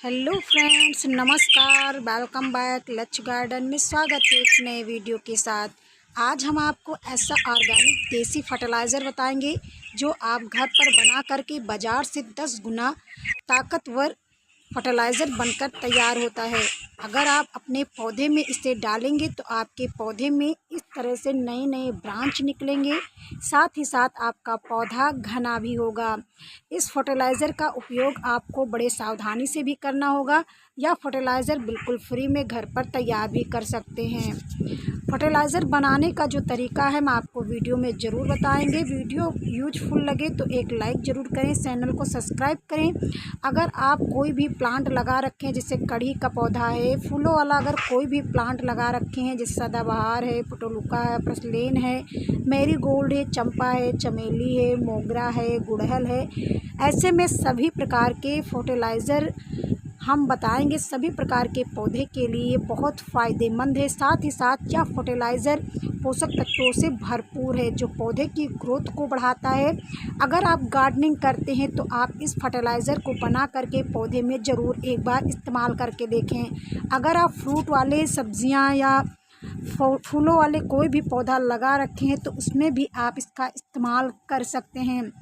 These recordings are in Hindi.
हेलो फ्रेंड्स, नमस्कार। Welcome back. लक्ष्य गार्डन में स्वागत है एक नए वीडियो के साथ। आज हम आपको ऐसा ऑर्गेनिक देसी फर्टिलाइज़र बताएंगे जो आप घर पर बना करके बाज़ार से 10 गुना ताकतवर फर्टिलाइज़र बनकर तैयार होता है। अगर आप अपने पौधे में इसे डालेंगे तो आपके पौधे में इस तरह से नए नए ब्रांच निकलेंगे, साथ ही साथ आपका पौधा घना भी होगा। इस फर्टिलाइज़र का उपयोग आपको बड़े सावधानी से भी करना होगा या फर्टिलाइज़र बिल्कुल फ्री में घर पर तैयार भी कर सकते हैं। फर्टिलाइज़र बनाने का जो तरीका है मैं आपको वीडियो में ज़रूर बताएंगे। वीडियो यूजफुल लगे तो एक लाइक ज़रूर करें, चैनल को सब्सक्राइब करें। अगर आप कोई भी प्लांट लगा रखे हैं, जैसे कढ़ी का पौधा है, फूलों वाला अगर कोई भी प्लांट लगा रखे हैं, जैसे सदाबहार है, पुटुलुका है, प्रसलेन है, मैरीगोल्ड है, चंपा है, चमेली है, मोगरा है, गुड़हल है, ऐसे में सभी प्रकार के फर्टिलाइज़र हम बताएंगे। सभी प्रकार के पौधे के लिए बहुत फ़ायदेमंद है। साथ ही साथ यह फर्टिलाइज़र पोषक तत्वों से भरपूर है जो पौधे की ग्रोथ को बढ़ाता है। अगर आप गार्डनिंग करते हैं तो आप इस फर्टिलाइज़र को बना करके पौधे में ज़रूर एक बार इस्तेमाल करके देखें। अगर आप फ्रूट वाले सब्जियां या फूलों वाले कोई भी पौधा लगा रखे हैं तो उसमें भी आप इसका इस्तेमाल कर सकते हैं।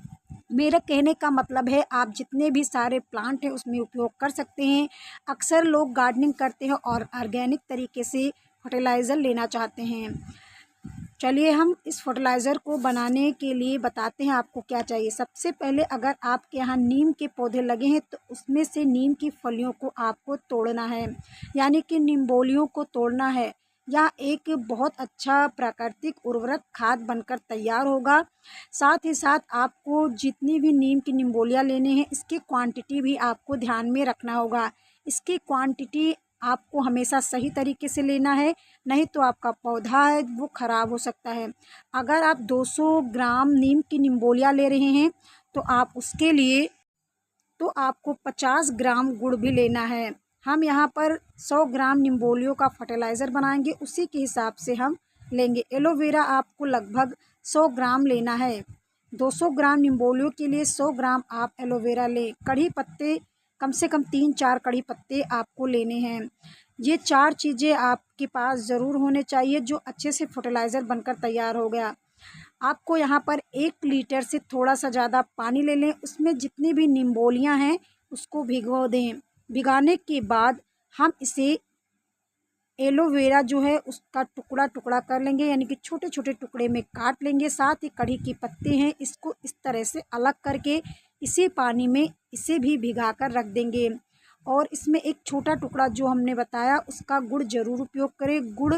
मेरा कहने का मतलब है आप जितने भी सारे प्लांट हैं उसमें उपयोग कर सकते हैं। अक्सर लोग गार्डनिंग करते हैं और ऑर्गेनिक तरीके से फर्टिलाइज़र लेना चाहते हैं। चलिए हम इस फर्टिलाइज़र को बनाने के लिए बताते हैं आपको क्या चाहिए। सबसे पहले अगर आपके यहाँ नीम के पौधे लगे हैं तो उसमें से नीम की फलियों को आपको तोड़ना है, यानी कि निम्बोलियों को तोड़ना है। यह एक बहुत अच्छा प्राकृतिक उर्वरक खाद बनकर तैयार होगा। साथ ही साथ आपको जितनी भी नीम की निम्बोलियाँ लेने हैं इसकी क्वांटिटी भी आपको ध्यान में रखना होगा। इसकी क्वांटिटी आपको हमेशा सही तरीके से लेना है, नहीं तो आपका पौधा है वो ख़राब हो सकता है। अगर आप 200 ग्राम नीम की निम्बोलियाँ ले रहे हैं तो आप उसके लिए आपको 50 ग्राम गुड़ भी लेना है। हम यहाँ पर 100 ग्राम निम्बोलियों का फर्टिलाइज़र बनाएंगे, उसी के हिसाब से हम लेंगे। एलोवेरा आपको लगभग 100 ग्राम लेना है। 200 ग्राम निम्बोलियों के लिए 100 ग्राम आप एलोवेरा लें। कढ़ी पत्ते कम से कम 3-4 कढ़ी पत्ते आपको लेने हैं। ये 4 चीज़ें आपके पास ज़रूर होने चाहिए जो अच्छे से फर्टिलाइज़र बनकर तैयार हो गया। आपको यहाँ पर 1 लीटर से थोड़ा सा ज़्यादा पानी ले लें, उसमें जितनी भी निम्बोलियाँ हैं उसको भिगो दें। भिगाने के बाद हम इसे एलोवेरा जो है उसका टुकड़ा टुकड़ा कर लेंगे, यानी कि छोटे छोटे टुकड़े में काट लेंगे। साथ ही कढ़ी के पत्ते हैं इसको इस तरह से अलग करके इसी पानी में इसे भी भिगा कर रख देंगे। और इसमें एक छोटा टुकड़ा जो हमने बताया उसका गुड़ ज़रूर उपयोग करें। गुड़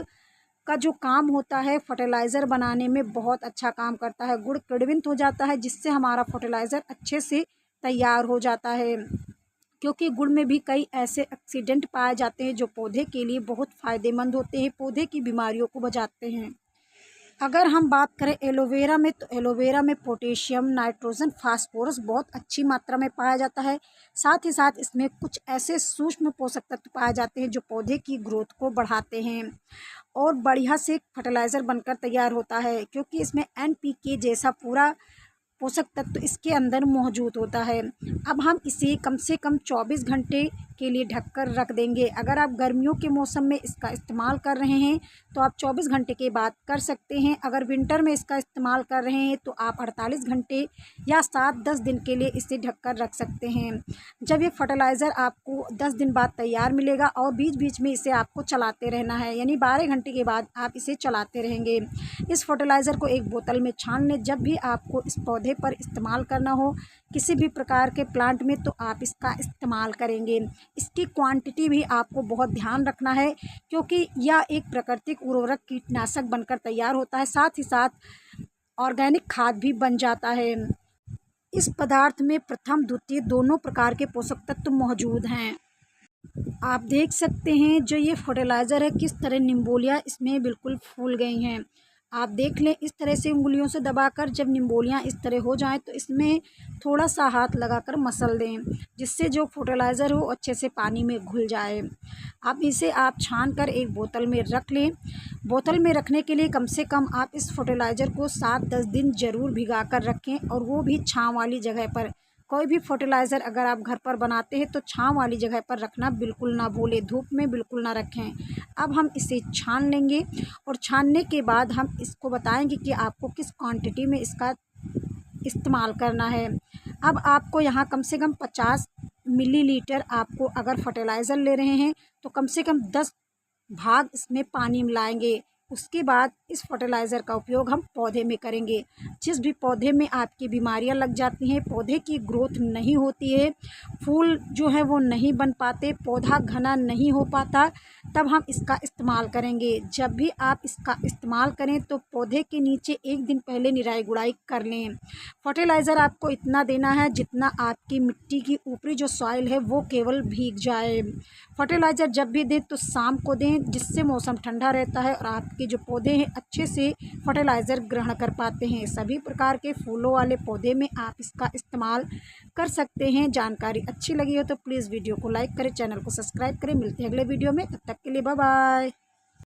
का जो काम होता है फर्टिलाइज़र बनाने में बहुत अच्छा काम करता है। गुड़ किण्वित हो जाता है जिससे हमारा फर्टिलाइज़र अच्छे से तैयार हो जाता है, क्योंकि गुड़ में भी कई ऐसे ऑक्सीडेंट पाए जाते हैं जो पौधे के लिए बहुत फ़ायदेमंद होते हैं, पौधे की बीमारियों को बचाते हैं। अगर हम बात करें एलोवेरा में तो एलोवेरा में पोटेशियम, नाइट्रोजन, फास्फोरस बहुत अच्छी मात्रा में पाया जाता है। साथ ही साथ इसमें कुछ ऐसे सूक्ष्म पोषक तत्व पाए जाते हैं जो पौधे की ग्रोथ को बढ़ाते हैं और बढ़िया से फर्टिलाइज़र बनकर तैयार होता है, क्योंकि इसमें NPK जैसा पूरा पोषक तत्व इसके अंदर मौजूद होता है। अब हम इसे कम से कम 24 घंटे के लिए ढककर रख देंगे। अगर आप गर्मियों के मौसम में इसका इस्तेमाल कर रहे हैं तो आप 24 घंटे के बाद कर सकते हैं। अगर विंटर में इसका इस्तेमाल कर रहे हैं तो आप 48 घंटे या 7-10 दिन के लिए इसे ढककर रख सकते हैं। जब ये फर्टिलाइज़र आपको 10 दिन बाद तैयार मिलेगा और बीच बीच में इसे आपको चलाते रहना है, यानी 12 घंटे के बाद आप इसे चलाते रहेंगे। इस फर्टिलाइज़र को एक बोतल में छान लें। जब भी आपको इस पौधे पर इस्तेमाल करना हो किसी भी प्रकार के प्लांट में तो आप इसका इस्तेमाल करेंगे। इसकी क्वांटिटी भी आपको बहुत ध्यान रखना है, क्योंकि यह एक प्राकृतिक उर्वरक कीटनाशक बनकर तैयार होता है, साथ ही साथ ऑर्गेनिक खाद भी बन जाता है। इस पदार्थ में प्रथम द्वितीय दोनों प्रकार के पोषक तत्व मौजूद हैं। आप देख सकते हैं जो ये फर्टिलाइज़र है किस तरह निम्बोलियाँ इसमें बिल्कुल फूल गई हैं। आप देख लें इस तरह से उंगलियों से दबाकर जब निम्बोलियाँ इस तरह हो जाएं तो इसमें थोड़ा सा हाथ लगाकर मसल दें, जिससे जो फर्टिलाइज़र हो अच्छे से पानी में घुल जाए। अब इसे आप छान कर एक बोतल में रख लें। बोतल में रखने के लिए कम से कम आप इस फर्टिलाइज़र को 7-10 दिन ज़रूर भिगा कर रखें, और वो भी छाँव वाली जगह पर। कोई भी फर्टिलाइज़र अगर आप घर पर बनाते हैं तो छाँव वाली जगह पर रखना बिल्कुल ना भूलें, धूप में बिल्कुल ना रखें। अब हम इसे छान लेंगे और छानने के बाद हम इसको बताएंगे कि आपको किस क्वांटिटी में इसका इस्तेमाल करना है। अब आपको यहाँ कम से कम 50 मिलीलीटर आपको अगर फर्टिलाइज़र ले रहे हैं तो कम से कम 10 भाग इसमें पानी मिलाएंगे। उसके बाद इस फर्टिलाइज़र का उपयोग हम पौधे में करेंगे। जिस भी पौधे में आपकी बीमारियां लग जाती हैं, पौधे की ग्रोथ नहीं होती है, फूल जो है वो नहीं बन पाते, पौधा घना नहीं हो पाता, तब हम इसका इस्तेमाल करेंगे। जब भी आप इसका इस्तेमाल करें तो पौधे के नीचे एक दिन पहले निराई गुड़ाई कर लें। फर्टिलाइज़र आपको इतना देना है जितना आपकी मिट्टी की ऊपरी जो सॉइल है वो केवल भीग जाए। फर्टिलाइज़र जब भी दें तो शाम को दें, जिससे मौसम ठंडा रहता है और आपके जो पौधे हैं अच्छे से फर्टिलाइज़र ग्रहण कर पाते हैं। सभी प्रकार के फूलों वाले पौधे में आप इसका इस्तेमाल कर सकते हैं। जानकारी अच्छी लगी हो तो प्लीज़ वीडियो को लाइक करें, चैनल को सब्सक्राइब करें। मिलते हैं अगले वीडियो में, तब तक के लिए बाय बाय।